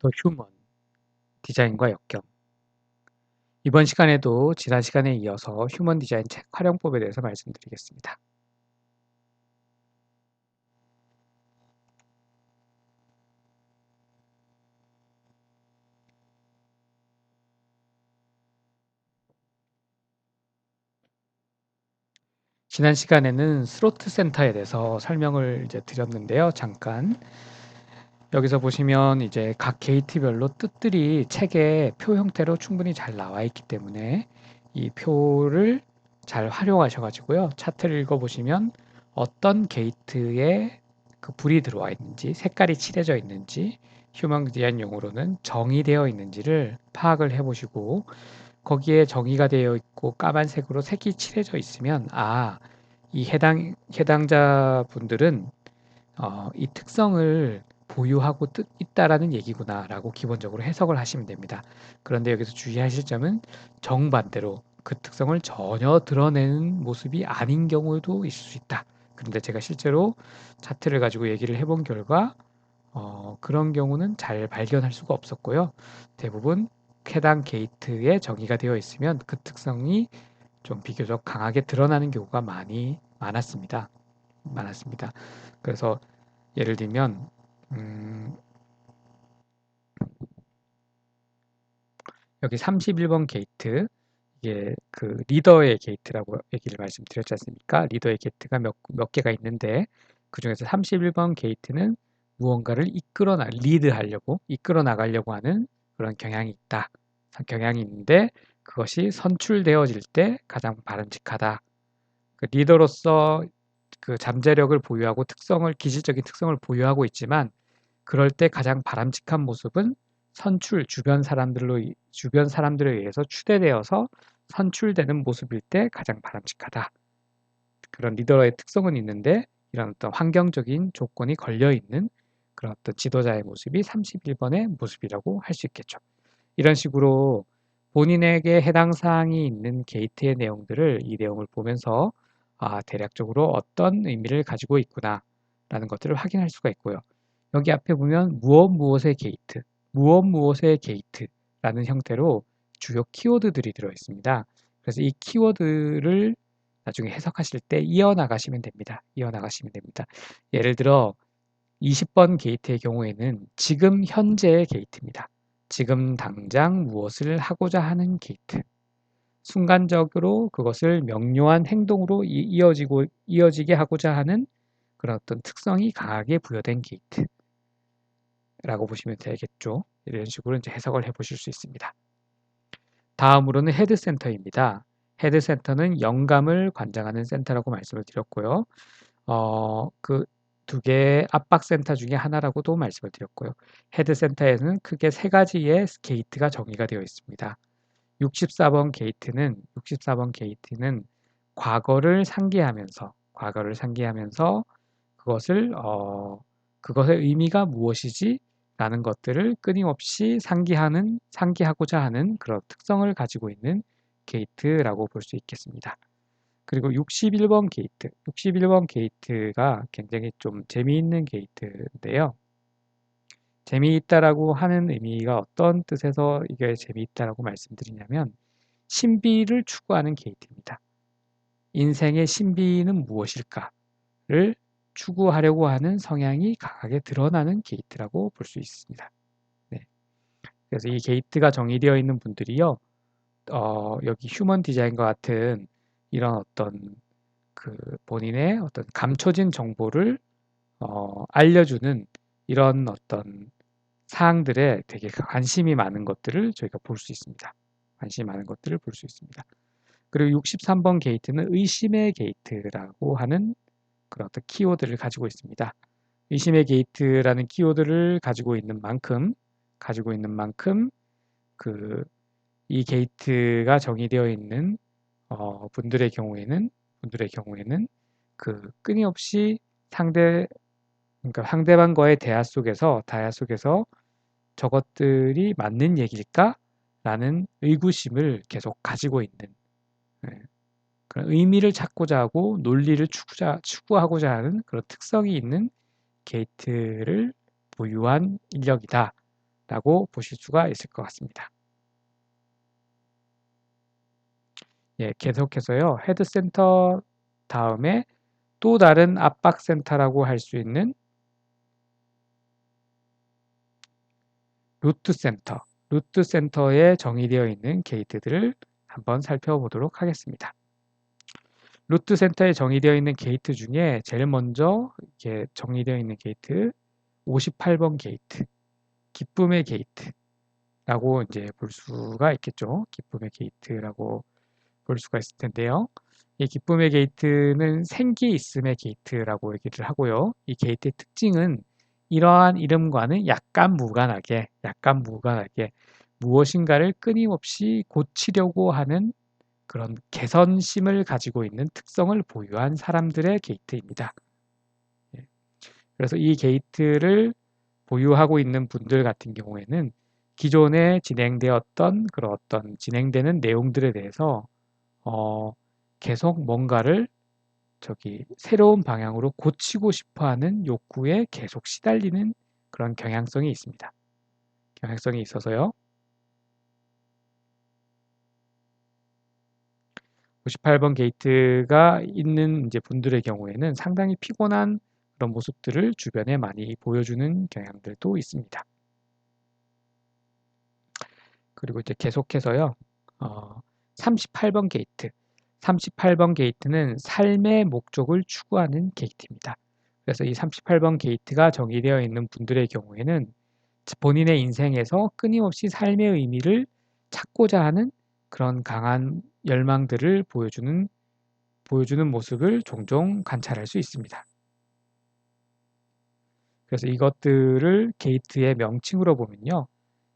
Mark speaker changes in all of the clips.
Speaker 1: 더 휴먼, 디자인과 역경. 이번 시간에도 지난 시간에 이어서 휴먼 디자인 책 활용법에 대해서 말씀드리겠습니다. 지난 시간에는 스로트 센터에 대해서 설명을 드렸는데요. 잠깐 여기서 보시면 이제 각 게이트별로 뜻들이 책에 표 형태로 충분히 잘 나와 있기 때문에 이 표를 잘 활용하셔가지고요. 차트를 읽어보시면 어떤 게이트에 그 불이 들어와 있는지, 색깔이 칠해져 있는지, 휴먼 디자인 용어로는 정의되어 있는지를 파악을 해보시고 거기에 정의가 되어 있고 까만색으로 색이 칠해져 있으면 이 해당자 분들은 이 특성을 보유하고 있다라는 얘기구나라고 기본적으로 해석을 하시면 됩니다. 그런데 여기서 주의하실 점은 정반대로 그 특성을 전혀 드러내는 모습이 아닌 경우도 있을 수 있다. 그런데 제가 실제로 차트를 가지고 얘기를 해본 결과 그런 경우는 잘 발견할 수가 없었고요. 대부분 해당 게이트에 정의가 되어 있으면 그 특성이 좀 비교적 강하게 드러나는 경우가 많았습니다. 그래서 예를 들면 여기 31번 게이트, 이게 그 리더의 게이트라고 얘기를 말씀드렸지 않습니까? 리더의 게이트가 몇 개가 있는데 그 중에서 31번 게이트는 무언가를 이끌어 나가려고 하는 그런 경향이 있다. 경향이 있는데 그것이 선출되어질 때 가장 바람직하다. 그 리더로서 그 잠재력을 보유하고 기질적인 특성을 보유하고 있지만 그럴 때 가장 바람직한 모습은 주변 사람들에 의해서 추대되어서 선출되는 모습일 때 가장 바람직하다. 그런 리더의 특성은 있는데 이런 어떤 환경적인 조건이 걸려 있는 그런 어떤 지도자의 모습이 31번의 모습이라고 할 수 있겠죠. 이런 식으로 본인에게 해당 사항이 있는 게이트의 내용들을 이 내용을 보면서 대략적으로 어떤 의미를 가지고 있구나라는 것들을 확인할 수가 있고요. 여기 앞에 보면 무엇의 게이트라는 형태로 주요 키워드들이 들어 있습니다. 그래서 이 키워드를 나중에 해석하실 때 이어나가시면 됩니다. 예를 들어 20번 게이트의 경우에는 지금 현재의 게이트입니다. 지금 당장 무엇을 하고자 하는 게이트. 순간적으로 그것을 명료한 행동으로 이어지게 하고자 하는 그런 어떤 특성이 강하게 부여된 게이트라고 보시면 되겠죠. 이런 식으로 이제 해석을 해보실 수 있습니다. 다음으로는 헤드센터입니다. 헤드센터는 영감을 관장하는 센터라고 말씀을 드렸고요. 그 두 개의 압박센터 중에 하나라고도 말씀을 드렸고요. 헤드센터에는 크게 세 가지의 게이트가 정의가 되어 있습니다. 64번 게이트는 과거를 상기하면서 그것의 의미가 무엇이지? 라는 것들을 끊임없이 상기하고자 하는 그런 특성을 가지고 있는 게이트라고 볼 수 있겠습니다. 그리고 61번 게이트가 굉장히 좀 재미있는 게이트인데요. 재미있다라고 하는 의미가 어떤 뜻에서 이게 재미있다라고 말씀드리냐면 신비를 추구하는 게이트입니다. 인생의 신비는 무엇일까를 추구하려고 하는 성향이 강하게 드러나는 게이트라고 볼 수 있습니다. 네. 그래서 이 게이트가 정의되어 있는 분들이요, 여기 휴먼 디자인과 같은 이런 어떤 그 본인의 어떤 감춰진 정보를 알려주는 이런 어떤 사항들에 되게 관심이 많은 것들을 저희가 볼 수 있습니다. 그리고 63번 게이트는 의심의 게이트라고 하는 그런 어떤 키워드를 가지고 있습니다. 의심의 게이트라는 키워드를 가지고 있는 만큼 그 이 게이트가 정의되어 있는 분들의 경우에는 그 끊임없이 그러니까 상대방과의 대화 속에서 저것들이 맞는 얘기일까라는 의구심을 계속 가지고 있는, 그런 의미를 찾고자 하고 논리를 추구하고자 하는 그런 특성이 있는 게이트를 보유한 인력이다 라고 보실 수가 있을 것 같습니다. 예, 계속해서요. 헤드센터 다음에 또 다른 압박센터라고 할 수 있는 루트센터, 루트센터에 정의되어 있는 게이트들을 한번 살펴보도록 하겠습니다. 루트센터에 정의되어 있는 게이트 중에 제일 먼저 이렇게 정의되어 있는 게이트 58번 게이트, 기쁨의 게이트라고 이제 볼 수가 있겠죠. 기쁨의 게이트라고 볼 수가 있을 텐데요. 이 기쁨의 게이트는 생기 있음의 게이트라고 얘기를 하고요. 이 게이트의 특징은 이러한 이름과는 약간 무관하게 무엇인가를 끊임없이 고치려고 하는 그런 개선심을 가지고 있는 특성을 보유한 사람들의 게이트입니다. 그래서 이 게이트를 보유하고 있는 분들 같은 경우에는 기존에 진행되었던 그런 어떤 진행되는 내용들에 대해서 계속 뭔가를 새로운 방향으로 고치고 싶어하는 욕구에 계속 시달리는 그런 경향성이 있습니다. 경향성이 있어서요. 58번 게이트가 있는 이제 분들의 경우에는 상당히 피곤한 그런 모습들을 주변에 많이 보여주는 경향들도 있습니다. 그리고 이제 계속해서요. 38번 게이트. 38번 게이트는 삶의 목적을 추구하는 게이트입니다. 그래서 이 38번 게이트가 정의되어 있는 분들의 경우에는 본인의 인생에서 끊임없이 삶의 의미를 찾고자 하는 그런 강한 열망들을 보여주는 모습을 종종 관찰할 수 있습니다. 그래서 이것들을 게이트의 명칭으로 보면요.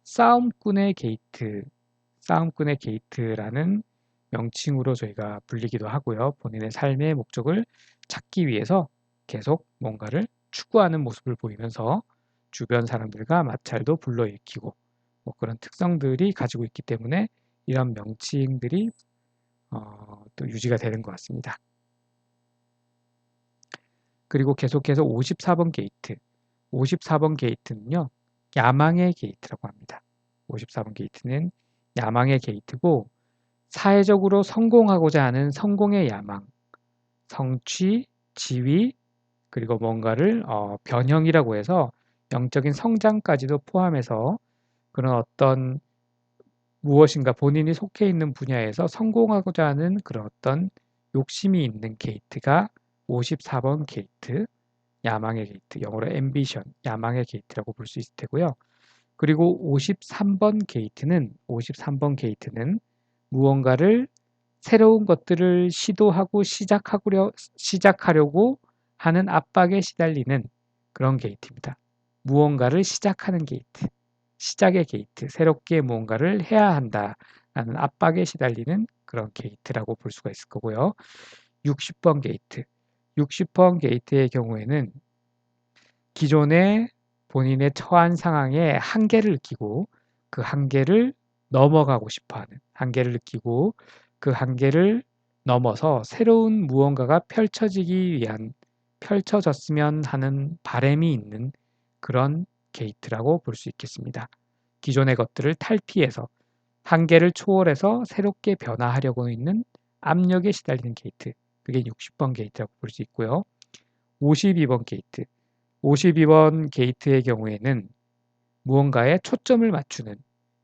Speaker 1: 싸움꾼의 게이트라는 명칭으로 저희가 불리기도 하고요. 본인의 삶의 목적을 찾기 위해서 계속 뭔가를 추구하는 모습을 보이면서 주변 사람들과 마찰도 불러일으키고 뭐 그런 특성들이 가지고 있기 때문에 이런 명칭들이 또 유지가 되는 것 같습니다. 그리고 계속해서 54번 게이트. 54번 게이트는요. 야망의 게이트라고 합니다. 54번 게이트는 야망의 게이트고 사회적으로 성공하고자 하는 성공의 야망, 성취, 지위, 그리고 뭔가를 변형이라고 해서 영적인 성장까지도 포함해서 그런 어떤 무엇인가 본인이 속해 있는 분야에서 성공하고자 하는 그런 어떤 욕심이 있는 게이트가 54번 게이트, 야망의 게이트, 영어로 ambition, 야망의 게이트라고 볼 수 있을 테고요. 그리고 53번 게이트는 무언가를 새로운 것들을 시도하고 시작하려고 하는 압박에 시달리는 그런 게이트입니다. 무언가를 시작하는 게이트, 시작의 게이트, 새롭게 무언가를 해야 한다라는 압박에 시달리는 그런 게이트라고 볼 수가 있을 거고요. 60번 게이트, 60번 게이트의 경우에는 기존에 본인의 처한 상황에 한계를 느끼고 그 한계를 넘어가고 싶어하는 한계를 느끼고 그 한계를 넘어서 새로운 무언가가 펼쳐졌으면 하는 바람이 있는 그런 게이트라고 볼 수 있겠습니다. 기존의 것들을 탈피해서 한계를 초월해서 새롭게 변화하려고 있는 압력에 시달리는 게이트. 그게 60번 게이트라고 볼 수 있고요. 52번 게이트. 52번 게이트의 경우에는 무언가에 초점을 맞추는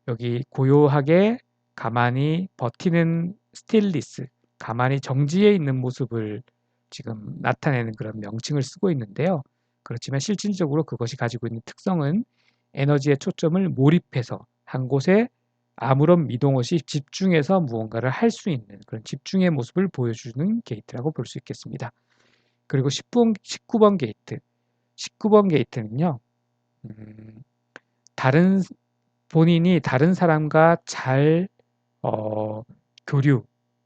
Speaker 1: 여기 고요하게 가만히 버티는 스틸리스, 가만히 정지해 있는 모습을 지금 나타내는 그런 명칭을 쓰고 있는데요. 그렇지만 실질적으로 그것이 가지고 있는 특성은 에너지의 초점을 몰입해서 한 곳에 아무런 미동 없이 집중해서 무언가를 할 수 있는 그런 집중의 모습을 보여주는 게이트라고 볼 수 있겠습니다. 그리고 19번 게이트. 19번 게이트는요. 본인이 다른 사람과 잘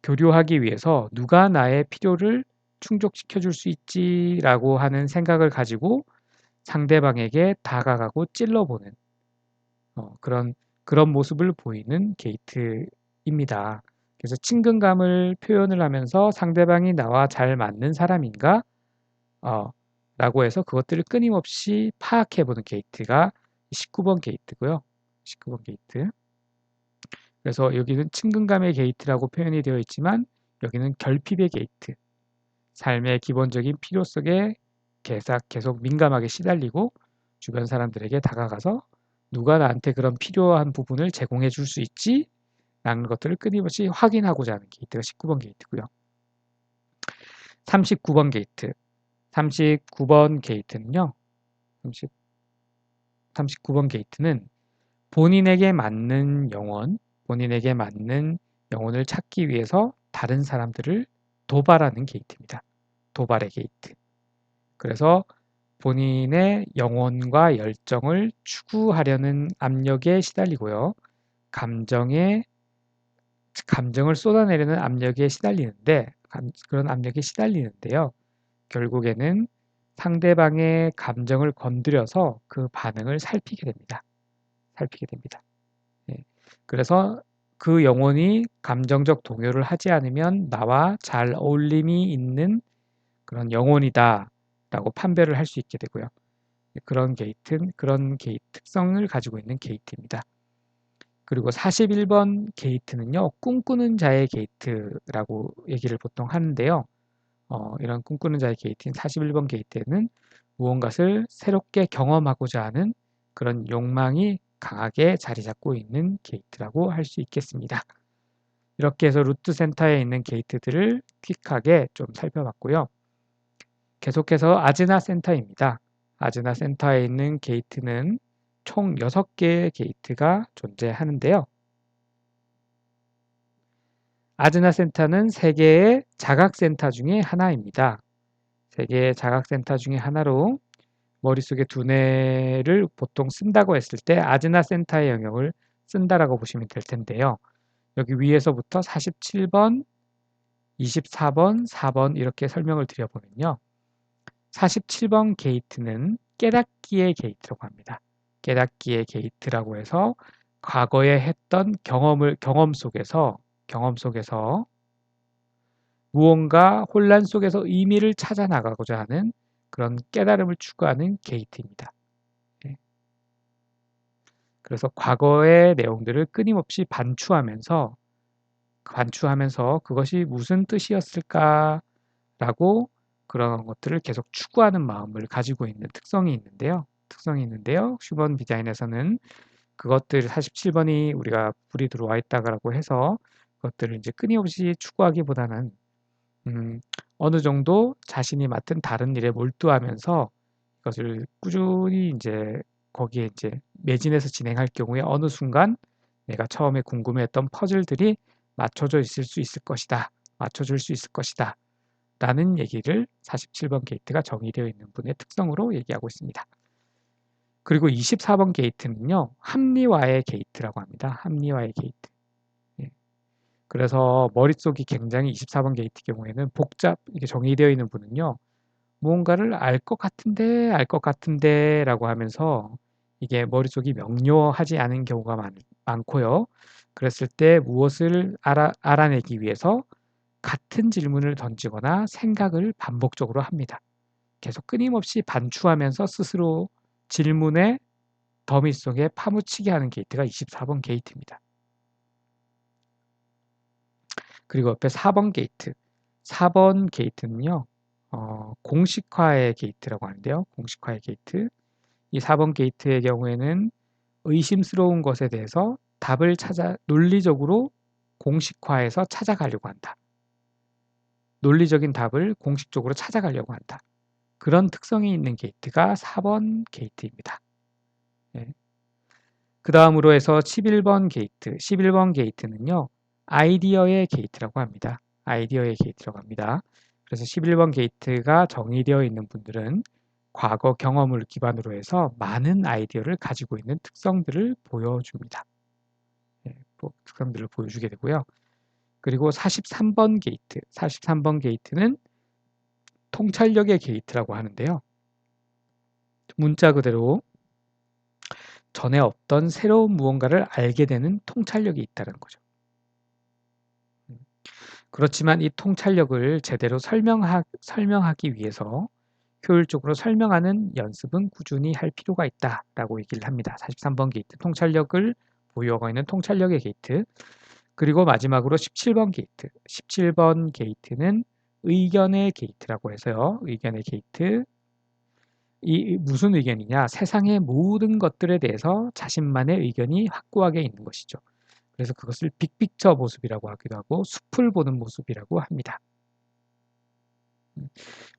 Speaker 1: 교류하기 위해서 누가 나의 필요를 충족시켜 줄 수 있지라고 하는 생각을 가지고 상대방에게 다가가고 찔러보는 그런 모습을 보이는 게이트입니다. 그래서 친근감을 표현을 하면서 상대방이 나와 잘 맞는 사람인가? 라고 해서 그것들을 끊임없이 파악해보는 게이트가 19번 게이트고요. 19번 게이트. 그래서 여기는 친근감의 게이트라고 표현이 되어 있지만 여기는 결핍의 게이트. 삶의 기본적인 필요 속에 계속 민감하게 시달리고 주변 사람들에게 다가가서 누가 나한테 그런 필요한 부분을 제공해 줄 수 있지? 라는 것들을 끊임없이 확인하고자 하는 게이트가 19번 게이트고요. 39번 게이트. 39번 게이트는요. 39번 게이트는 본인에게 맞는 영혼을 찾기 위해서 다른 사람들을 도발하는 게이트입니다. 도발의 게이트. 그래서 본인의 영혼과 열정을 추구하려는 압력에 시달리고요. 감정을 쏟아내려는 압력에 시달리는데, 그런 압력에 시달리는데요. 결국에는 상대방의 감정을 건드려서 그 반응을 살피게 됩니다. 예. 그래서 그 영혼이 감정적 동요를 하지 않으면 나와 잘 어울림이 있는 그런 영혼이다 라고 판별을 할 수 있게 되고요. 그런 게이트 특성을 가지고 있는 게이트입니다. 그리고 41번 게이트는요, 꿈꾸는 자의 게이트라고 얘기를 보통 하는데요. 이런 꿈꾸는 자의 게이트인 41번 게이트에는 무언가를 새롭게 경험하고자 하는 그런 욕망이 강하게 자리 잡고 있는 게이트라고 할 수 있겠습니다. 이렇게 해서 루트 센터에 있는 게이트들을 퀵하게 좀 살펴봤고요. 계속해서 아즈나 센터입니다. 아즈나 센터에 있는 게이트는 총 6개의 게이트가 존재하는데요. 아즈나 센터는 세계의 자각센터 중에 하나입니다. 세계의 자각센터 중에 하나로 머릿속에 두뇌를 보통 쓴다고 했을 때 아즈나 센터의 영역을 쓴다라고 보시면 될 텐데요. 여기 위에서부터 47번, 24번, 4번 이렇게 설명을 드려보면요. 47번 게이트는 깨닫기의 게이트라고 합니다. 깨닫기의 게이트라고 해서 과거에 했던 경험 속에서 무언가 혼란 속에서 의미를 찾아 나가고자 하는 그런 깨달음을 추구하는 게이트입니다. 그래서 과거의 내용들을 끊임없이 반추하면서 그것이 무슨 뜻이었을까라고 그런 것들을 계속 추구하는 마음을 가지고 있는 특성이 있는데요. 슈먼 디자인에서는 그것들 47번이 우리가 불이 들어와 있다고 해서 그것들을 이제 끊임없이 추구하기보다는 어느 정도 자신이 맡은 다른 일에 몰두하면서 그것을 꾸준히 이제 거기에 이제 매진해서 진행할 경우에 어느 순간 내가 처음에 궁금해했던 퍼즐들이 맞춰져 있을 수 있을 것이다. 맞춰줄 수 있을 것이다. 라는 얘기를 47번 게이트가 정의되어 있는 분의 특성으로 얘기하고 있습니다. 그리고 24번 게이트는요. 합리화의 게이트라고 합니다. 합리화의 게이트. 예. 그래서 머릿속이 굉장히 24번 게이트 경우에는 이게 정의되어 있는 분은요. 무언가를 알 것 같은데 라고 하면서 이게 머릿속이 명료하지 않은 경우가 많고요. 그랬을 때 무엇을 알아내기 위해서 같은 질문을 던지거나 생각을 반복적으로 합니다. 계속 끊임없이 반추하면서 스스로 질문의 더미 속에 파묻히게 하는 게이트가 24번 게이트입니다. 그리고 옆에 4번 게이트. 4번 게이트는요. 공식화의 게이트라고 하는데요. 공식화의 게이트. 이 4번 게이트의 경우에는 의심스러운 것에 대해서 답을 논리적으로 공식화해서 찾아가려고 한다. 논리적인 답을 공식적으로 찾아가려고 한다. 그런 특성이 있는 게이트가 4번 게이트입니다. 네. 그 다음으로 해서 11번 게이트. 11번 게이트는요. 아이디어의 게이트라고 합니다. 그래서 11번 게이트가 정의되어 있는 분들은 과거 경험을 기반으로 해서 많은 아이디어를 가지고 있는 특성들을 보여줍니다. 특성들을 보여주게 되고요. 그리고 43번 게이트. 43번 게이트는 통찰력의 게이트라고 하는데요. 문자 그대로 전에 없던 새로운 무언가를 알게 되는 통찰력이 있다는 거죠. 그렇지만 이 통찰력을 제대로 설명하기 위해서 효율적으로 설명하는 연습은 꾸준히 할 필요가 있다라고 얘기를 합니다. 43번 게이트, 통찰력을 보유하고 있는 통찰력의 게이트. 그리고 마지막으로 17번 게이트. 17번 게이트는 의견의 게이트라고 해서요. 의견의 게이트. 이 무슨 의견이냐? 세상의 모든 것들에 대해서 자신만의 의견이 확고하게 있는 것이죠. 그래서 그것을 빅픽처 모습이라고 하기도 하고 숲을 보는 모습이라고 합니다.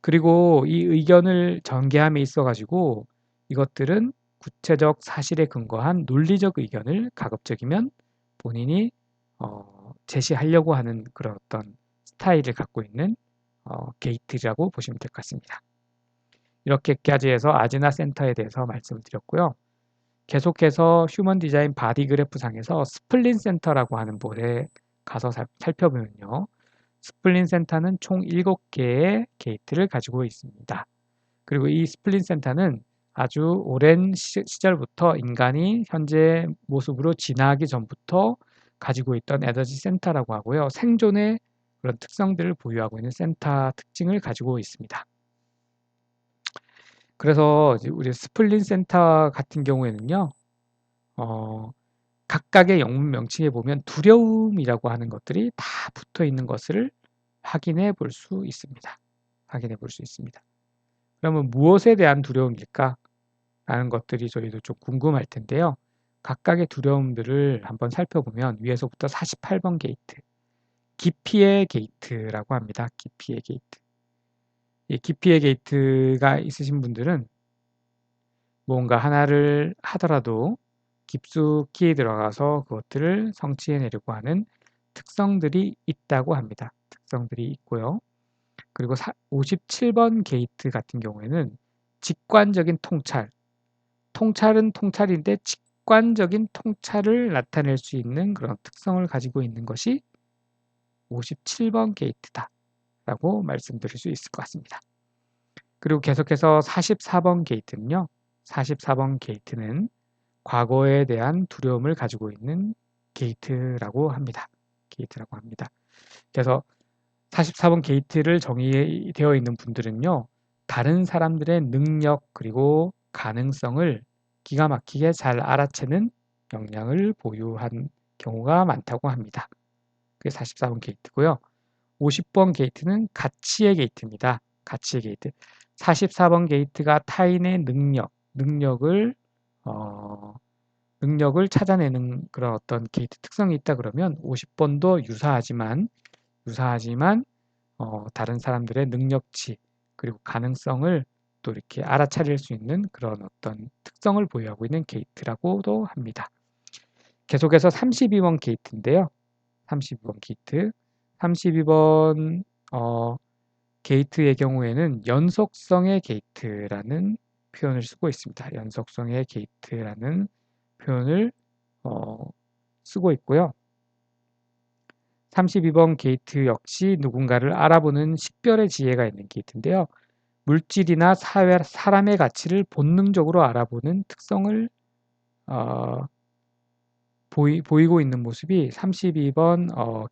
Speaker 1: 그리고 이 의견을 전개함에 있어 가지고 이것들은 구체적 사실에 근거한 논리적 의견을 가급적이면 본인이 제시하려고 하는 그런 어떤 스타일을 갖고 있는 게이트라고 보시면 될 것 같습니다. 이렇게까지 해서 아즈나 센터에 대해서 말씀을 드렸고요. 계속해서 휴먼 디자인 바디 그래프 상에서 스플린 센터라고 하는 볼에 가서 살펴보면요. 스플린 센터는 총 7개의 게이트를 가지고 있습니다. 그리고 이 스플린 센터는 아주 오랜 시절부터 인간이 현재 모습으로 진화하기 전부터 가지고 있던 에너지 센터라고 하고요. 생존의 그런 특성들을 보유하고 있는 센터 특징을 가지고 있습니다. 그래서 우리 스플린 센터 같은 경우에는요. 각각의 영문 명칭에 보면 두려움이라고 하는 것들이 다 붙어 있는 것을 확인해 볼 수 있습니다. 확인해 볼 수 있습니다. 그러면 무엇에 대한 두려움일까? 라는 것들이 저희도 좀 궁금할 텐데요. 각각의 두려움들을 한번 살펴보면 위에서부터 48번 게이트, 기피의 게이트라고 합니다. 기피의 게이트. 이 기피의 게이트가 있으신 분들은 뭔가 하나를 하더라도 깊숙이 들어가서 그것들을 성취해내려고 하는 특성들이 있다고 합니다. 특성들이 있고요. 그리고 57번 게이트 같은 경우에는 직관적인 통찰. 통찰은 통찰인데 직관적인 통찰을 나타낼 수 있는 그런 특성을 가지고 있는 것이 57번 게이트다라고 말씀드릴 수 있을 것 같습니다. 그리고 계속해서 44번 게이트는요. 44번 게이트는 과거에 대한 두려움을 가지고 있는 게이트라고 합니다. 게이트라고 합니다. 그래서 44번 게이트를 정의되어 있는 분들은요. 다른 사람들의 능력 그리고 가능성을 기가 막히게 잘 알아채는 역량을 보유한 경우가 많다고 합니다. 그게 44번 게이트고요. 50번 게이트는 가치의 게이트입니다. 가치의 게이트. 44번 게이트가 타인의 능력을 찾아내는 그런 어떤 게이트 특성이 있다 그러면 50번도 유사하지만 다른 사람들의 능력치 그리고 가능성을 또 이렇게 알아차릴 수 있는 그런 어떤 특성을 보유하고 있는 게이트라고도 합니다. 계속해서 32번 게이트인데요. 32번 게이트. 32번 게이트의 경우에는 연속성의 게이트라는 표현을 쓰고 있습니다. 연속성의 게이트라는 표현을 쓰고 있고요. 32번 게이트 역시 누군가를 알아보는 식별의 지혜가 있는 게이트인데요. 물질이나 사람의 가치를 본능적으로 알아보는 특성을 보이고 있는 모습이 32번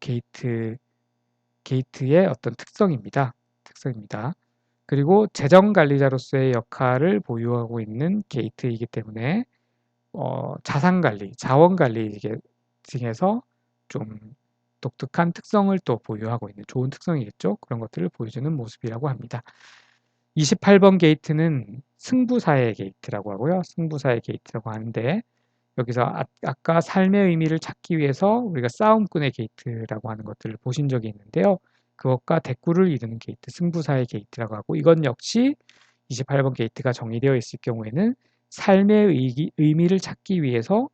Speaker 1: 게이트의 어떤 특성입니다. 그리고 재정관리자로서의 역할을 보유하고 있는 게이트이기 때문에 자산관리, 자원관리 등에서 좀 독특한 특성을 또 보유하고 있는 좋은 특성이겠죠. 그런 것들을 보여주는 모습이라고 합니다. 28번 게이트는 승부사의 게이트라고 하고요. 승부사의 게이트라고 하는데 여기서 아까 삶의 의미를 찾기 위해서 우리가 싸움꾼의 게이트라고 하는 것들을 보신 적이 있는데요. 그것과 대꾸를 이루는 게이트, 승부사의 게이트라고 하고 이건 역시 28번 게이트가 정의되어 있을 경우에는 삶의 의미를 찾기 위해서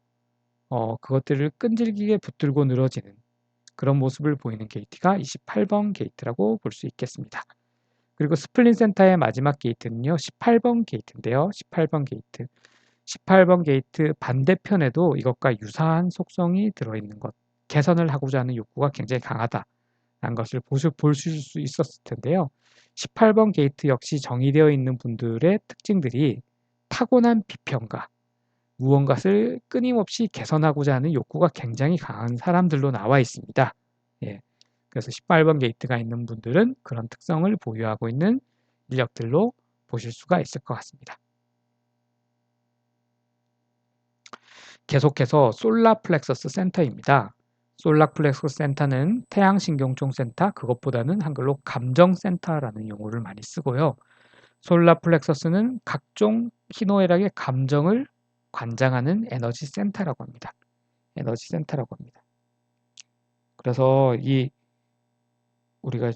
Speaker 1: 그것들을 끈질기게 붙들고 늘어지는 그런 모습을 보이는 게이트가 28번 게이트라고 볼 수 있겠습니다. 그리고 스플린 센터의 마지막 게이트는요. 18번 게이트인데요. 18번 게이트. 18번 게이트 반대편에도 이것과 유사한 속성이 들어있는 것. 개선을 하고자 하는 욕구가 굉장히 강하다라는 것을 보실 수 있었을 텐데요. 18번 게이트 역시 정의되어 있는 분들의 특징들이 타고난 비평가, 무언가를 끊임없이 개선하고자 하는 욕구가 굉장히 강한 사람들로 나와 있습니다. 예. 그래서 18번 게이트가 있는 분들은 그런 특성을 보유하고 있는 인력들로 보실 수가 있을 것 같습니다. 계속해서 솔라플렉서스 센터입니다. 솔라플렉서스 센터는 태양신경총 센터, 그것보다는 한글로 감정센터라는 용어를 많이 쓰고요. 솔라플렉서스는 각종 희노애락의 감정을 관장하는 에너지 센터라고 합니다. 에너지 센터라고 합니다. 그래서 이 우리가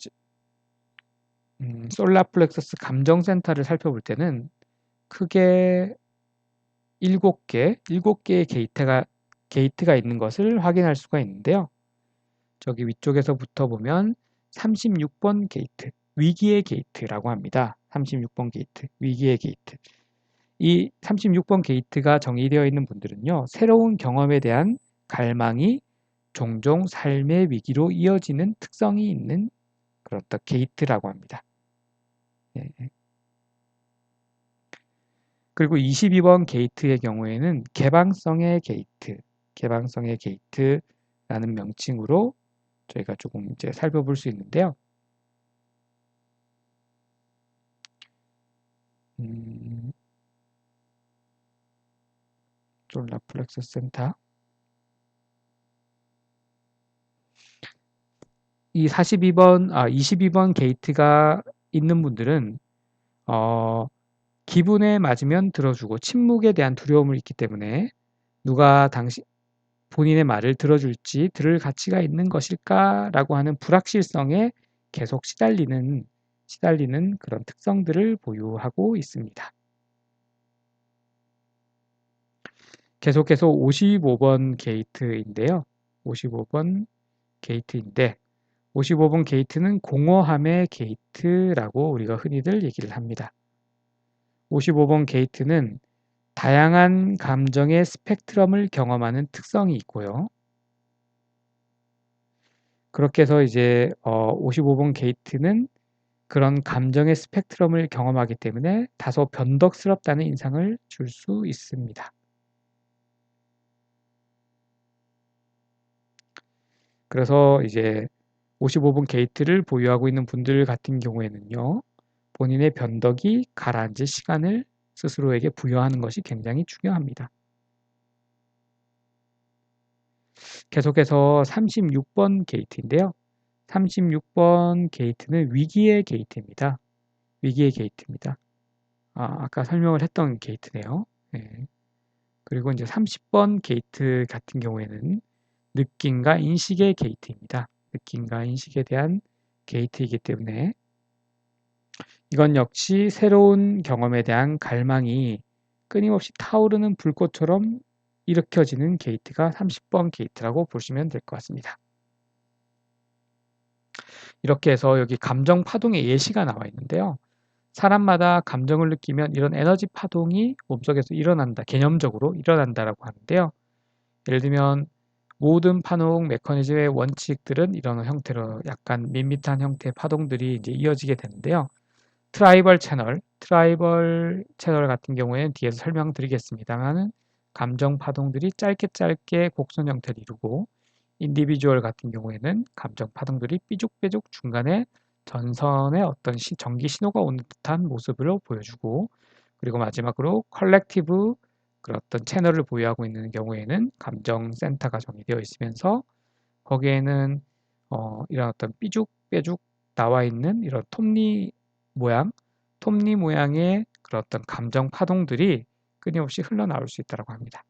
Speaker 1: 솔라플렉서스 감정센터를 살펴볼 때는 크게 7개의 게이트가 있는 것을 확인할 수가 있는데요. 저기 위쪽에서부터 보면 36번 게이트, 위기의 게이트라고 합니다. 36번 게이트, 위기의 게이트. 이 36번 게이트가 정의되어 있는 분들은요, 새로운 경험에 대한 갈망이 종종 삶의 위기로 이어지는 특성이 있는 그런 게이트라고 합니다. 예. 그리고 22번 게이트의 경우에는 개방성의 게이트라는 명칭으로 저희가 조금 이제 살펴볼 수 있는데요. 솔라플렉스 센터. 이 22번 게이트가 있는 분들은 기분에 맞으면 들어주고 침묵에 대한 두려움을 있기 때문에 누가 본인의 말을 들어줄지 들을 가치가 있는 것일까라고 하는 불확실성에 계속 시달리는 그런 특성들을 보유하고 있습니다. 계속해서 55번 게이트인데요. 55번 게이트는 공허함의 게이트라고 우리가 흔히들 얘기를 합니다. 55번 게이트는 다양한 감정의 스펙트럼을 경험하는 특성이 있고요. 그렇게 해서 이제 55번 게이트는 그런 감정의 스펙트럼을 경험하기 때문에 다소 변덕스럽다는 인상을 줄 수 있습니다. 그래서 이제 55번 게이트를 보유하고 있는 분들 같은 경우에는요, 본인의 변덕이 가라앉을 시간을 스스로에게 부여하는 것이 굉장히 중요합니다. 계속해서 36번 게이트인데요. 36번 게이트는 위기의 게이트입니다. 아까 설명을 했던 게이트네요. 네. 그리고 이제 30번 게이트 같은 경우에는 느낌과 인식의 게이트입니다. 느낌과 인식에 대한 게이트이기 때문에 이건 역시 새로운 경험에 대한 갈망이 끊임없이 타오르는 불꽃처럼 일으켜지는 게이트가 30번 게이트라고 보시면 될 것 같습니다. 이렇게 해서 여기 감정 파동의 예시가 나와 있는데요. 사람마다 감정을 느끼면 이런 에너지 파동이 몸속에서 개념적으로 일어난다라고 하는데요. 예를 들면 모든 파동 메커니즘의 원칙들은 이런 형태로 약간 밋밋한 형태의 파동들이 이제 이어지게 되는데요. 트라이벌 채널 같은 경우에는 뒤에서 설명드리겠습니다만은 감정 파동들이 짧게 곡선 형태를 이루고 인디비주얼 같은 경우에는 감정 파동들이 삐죽삐죽 중간에 전선에 어떤 전기 신호가 오는 듯한 모습으로 보여주고 그리고 마지막으로 컬렉티브 그런 어떤 채널을 보유하고 있는 경우에는 감정 센터가 정의되어 있으면서 거기에는 이런 어떤 삐죽빼죽 나와 있는 이런 톱니 모양의 그런 어떤 감정 파동들이 끊임없이 흘러나올 수 있다고 합니다.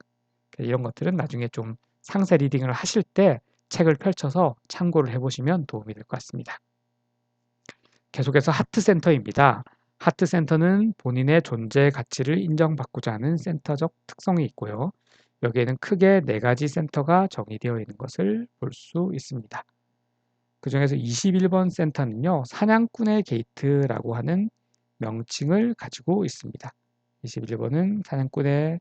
Speaker 1: 이런 것들은 나중에 좀 상세 리딩을 하실 때 책을 펼쳐서 참고를 해보시면 도움이 될 것 같습니다. 계속해서 하트센터입니다. 하트센터는 본인의 존재 가치를 인정받고자 하는 센터적 특성이 있고요. 여기에는 크게 4가지 센터가 정의되어 있는 것을 볼 수 있습니다. 그 중에서 21번 센터는요, 사냥꾼의 게이트라고 하는 명칭을 가지고 있습니다. 21번은 사냥꾼의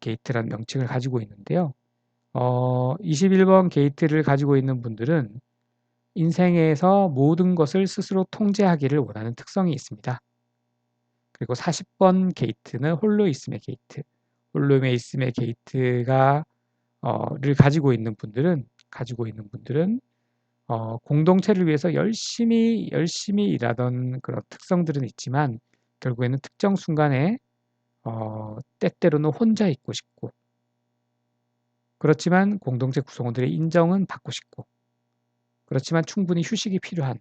Speaker 1: 게이트라는 명칭을 가지고 있는데요. 21번 게이트를 가지고 있는 분들은 인생에서 모든 것을 스스로 통제하기를 원하는 특성이 있습니다. 그리고 40번 게이트는 홀로 있음의 게이트. 홀로 있음의 게이트가 를 가지고 있는 분들은 공동체를 위해서 열심히 일하던 그런 특성들은 있지만 결국에는 특정 순간에 때때로는 혼자 있고 싶고, 그렇지만 공동체 구성원들의 인정은 받고 싶고, 그렇지만 충분히 휴식이 필요한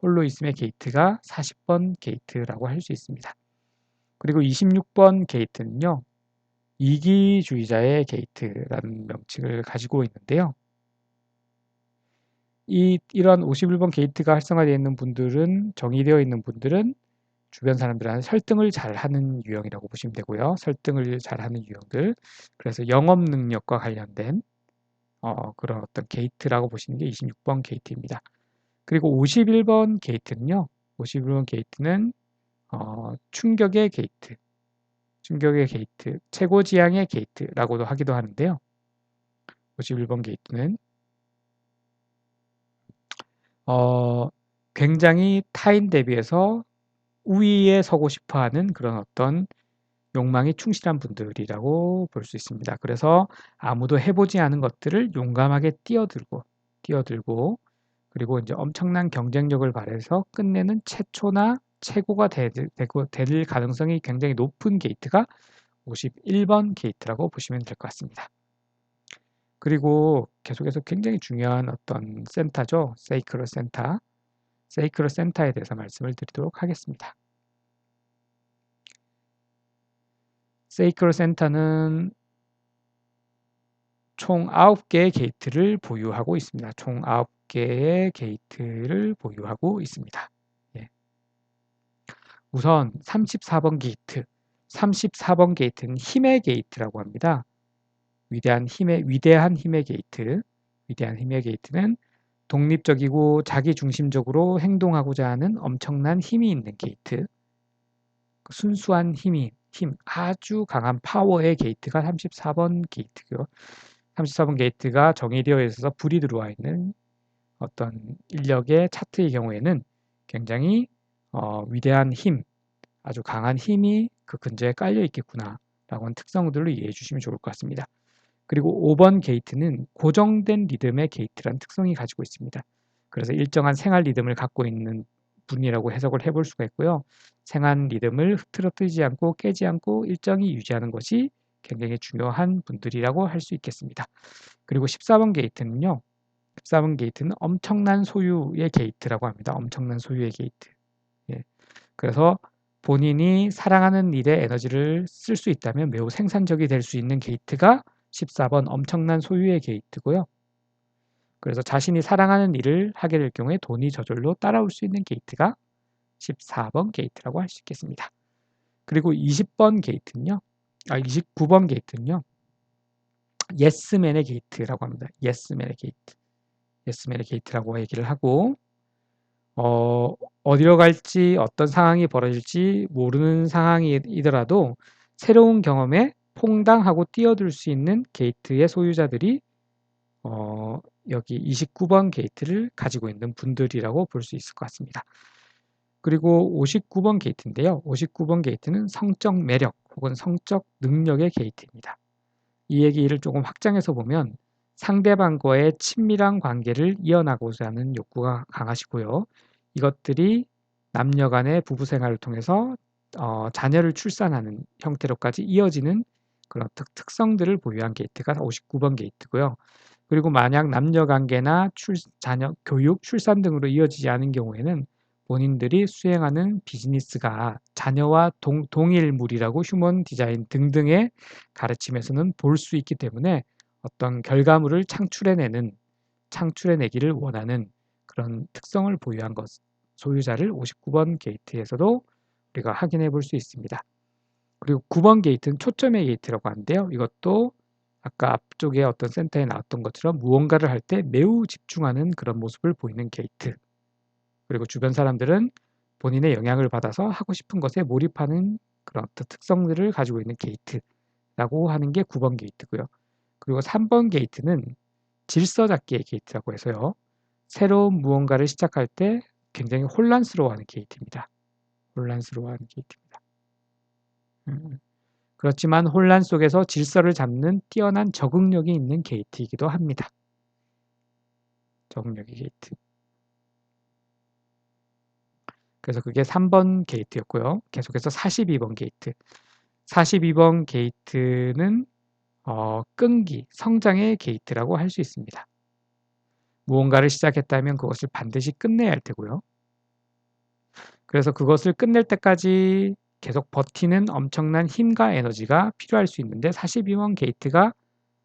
Speaker 1: 홀로 있음의 게이트가 40번 게이트라고 할 수 있습니다. 그리고 26번 게이트는요, 이기주의자의 게이트라는 명칭을 가지고 있는데요. 이런 51번 게이트가 활성화되어 있는 분들은, 정의되어 있는 분들은 주변 사람들한테 설득을 잘하는 유형이라고 보시면 되고요. 설득을 잘하는 유형들. 그래서 영업 능력과 관련된 그런 어떤 게이트라고 보시는 게 26번 게이트입니다. 그리고 51번 게이트는요. 51번 게이트는 충격의 게이트, 최고지향의 게이트라고도 하기도 하는데요. 51번 게이트는 굉장히 타인 대비해서 우위에 서고 싶어하는 그런 어떤 욕망이 충실한 분들이라고 볼 수 있습니다. 그래서 아무도 해보지 않은 것들을 용감하게 뛰어들고 그리고 이제 엄청난 경쟁력을 발휘해서 끝내는 최초나 최고가 될 가능성이 굉장히 높은 게이트가 51번 게이트라고 보시면 될 것 같습니다. 그리고 계속해서 굉장히 중요한 어떤 센터죠. 세이크로 센터. 세이크로 센터에 대해서 말씀을 드리도록 하겠습니다. 세이크로 센터는 총 9개의 게이트를 보유하고 있습니다. 총 9개의 게이트를 보유하고 있습니다. 예. 우선 34번 게이트. 34번 게이트는 힘의 게이트라고 합니다. 위대한 힘의 게이트. 위대한 힘의 게이트는 독립적이고 자기중심적으로 행동하고자 하는 엄청난 힘이 있는 게이트. 순수한 힘, 아주 강한 파워의 게이트가 34번 게이트고요. 34번 게이트가 정의되어 있어서 불이 들어와 있는 어떤 인력의 차트의 경우에는 굉장히 위대한 힘, 아주 강한 힘이 그 근처에 깔려 있겠구나 라고 하는 특성들로 이해해 주시면 좋을 것 같습니다. 그리고 5번 게이트는 고정된 리듬의 게이트라는 특성이 가지고 있습니다. 그래서 일정한 생활 리듬을 갖고 있는 분이라고 해석을 해볼 수가 있고요. 생활 리듬을 흐트러뜨리지 않고 깨지 않고 일정히 유지하는 것이 굉장히 중요한 분들이라고 할 수 있겠습니다. 그리고 14번 게이트는요. 14번 게이트는 엄청난 소유의 게이트라고 합니다. 엄청난 소유의 게이트. 예. 그래서 본인이 사랑하는 일에 에너지를 쓸 수 있다면 매우 생산적이 될 수 있는 게이트가 14번 엄청난 소유의 게이트고요. 그래서 자신이 사랑하는 일을 하게 될 경우에 돈이 저절로 따라올 수 있는 게이트가 14번 게이트라고 할 수 있겠습니다. 그리고 20번 게이트는요. 29번 게이트는요. 예스맨의 게이트라고 합니다. 예스맨의 게이트. 예스맨의 게이트라고 얘기를 하고 어디로 갈지 어떤 상황이 벌어질지 모르는 상황이더라도 새로운 경험에 퐁당하고 뛰어들 수 있는 게이트의 소유자들이 여기 29번 게이트를 가지고 있는 분들이라고 볼 수 있을 것 같습니다. 그리고 59번 게이트인데요. 59번 게이트는 성적 매력 혹은 성적 능력의 게이트입니다. 이 얘기를 조금 확장해서 보면 상대방과의 친밀한 관계를 이어나고자 하는 욕구가 강하시고요. 이것들이 남녀 간의 부부 생활을 통해서 자녀를 출산하는 형태로까지 이어지는 그런 특성들을 보유한 게이트가 59번 게이트고요. 그리고 만약 남녀 관계나 자녀 교육, 출산 등으로 이어지지 않은 경우에는 본인들이 수행하는 비즈니스가 자녀와 동일물이라고 휴먼 디자인 등등의 가르침에서는 볼 수 있기 때문에 어떤 결과물을 창출해내기를 원하는 그런 특성을 보유한 것, 소유자를 59번 게이트에서도 우리가 확인해 볼 수 있습니다. 그리고 9번 게이트는 초점의 게이트라고 하는데요. 이것도 아까 앞쪽에 어떤 센터에 나왔던 것처럼 무언가를 할 때 매우 집중하는 그런 모습을 보이는 게이트. 그리고 주변 사람들은 본인의 영향을 받아서 하고 싶은 것에 몰입하는 그런 어떤 특성들을 가지고 있는 게이트라고 하는 게 9번 게이트고요. 그리고 3번 게이트는 질서 잡기의 게이트라고 해서요. 새로운 무언가를 시작할 때 굉장히 혼란스러워하는 게이트입니다. 혼란스러워하는 게이트입니다. 그렇지만 혼란 속에서 질서를 잡는 뛰어난 적응력이 있는 게이트이기도 합니다. 적응력의 게이트. 그래서 그게 3번 게이트였고요. 계속해서 42번 게이트. 42번 게이트는 끈기, 성장의 게이트라고 할 수 있습니다. 무언가를 시작했다면 그것을 반드시 끝내야 할 테고요. 그래서 그것을 끝낼 때까지 계속 버티는 엄청난 힘과 에너지가 필요할 수 있는데 42번 게이트가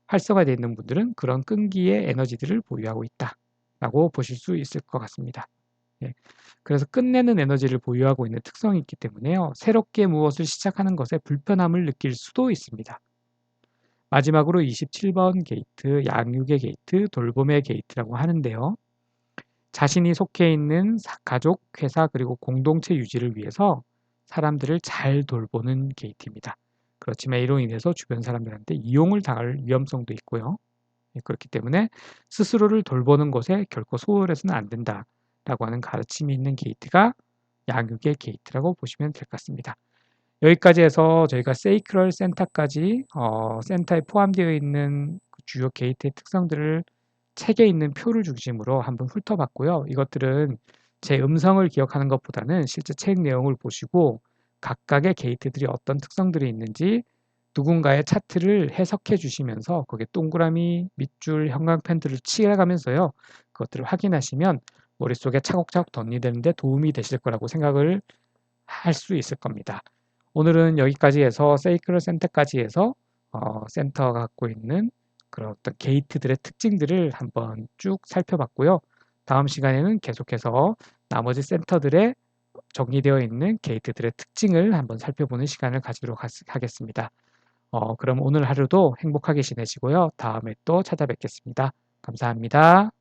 Speaker 1: 활성화되어 있는 분들은 그런 끈기의 에너지들을 보유하고 있다라고 보실 수 있을 것 같습니다. 예. 그래서 끝내는 에너지를 보유하고 있는 특성이 있기 때문에요. 새롭게 무엇을 시작하는 것에 불편함을 느낄 수도 있습니다. 마지막으로 27번 게이트, 양육의 게이트, 돌봄의 게이트라고 하는데요. 자신이 속해 있는 가족, 회사 그리고 공동체 유지를 위해서 사람들을 잘 돌보는 게이트입니다. 그렇지만 이로 인해서 주변 사람들한테 이용을 당할 위험성도 있고요. 그렇기 때문에 스스로를 돌보는 것에 결코 소홀해서는 안 된다라고 하는 가르침이 있는 게이트가 양육의 게이트라고 보시면 될 것 같습니다. 여기까지 해서 저희가 세이크럴 센터까지 센터에 포함되어 있는 주요 게이트의 특성들을 책에 있는 표를 중심으로 한번 훑어봤고요. 이것들은 제 음성을 기억하는 것보다는 실제 책 내용을 보시고 각각의 게이트들이 어떤 특성들이 있는지 누군가의 차트를 해석해 주시면서 거기에 동그라미, 밑줄, 형광펜들을 칠해가면서요. 그것들을 확인하시면 머릿속에 차곡차곡 정리되는 데 도움이 되실 거라고 생각을 할 수 있을 겁니다. 오늘은 여기까지 해서 세이크럴 센터까지 해서 센터가 갖고 있는 그런 어떤 게이트들의 특징들을 한번 쭉 살펴봤고요. 다음 시간에는 계속해서 나머지 센터들의 정리되어 있는 게이트들의 특징을 한번 살펴보는 시간을 가지도록 하겠습니다. 그럼 오늘 하루도 행복하게 지내시고요. 다음에 또 찾아뵙겠습니다. 감사합니다.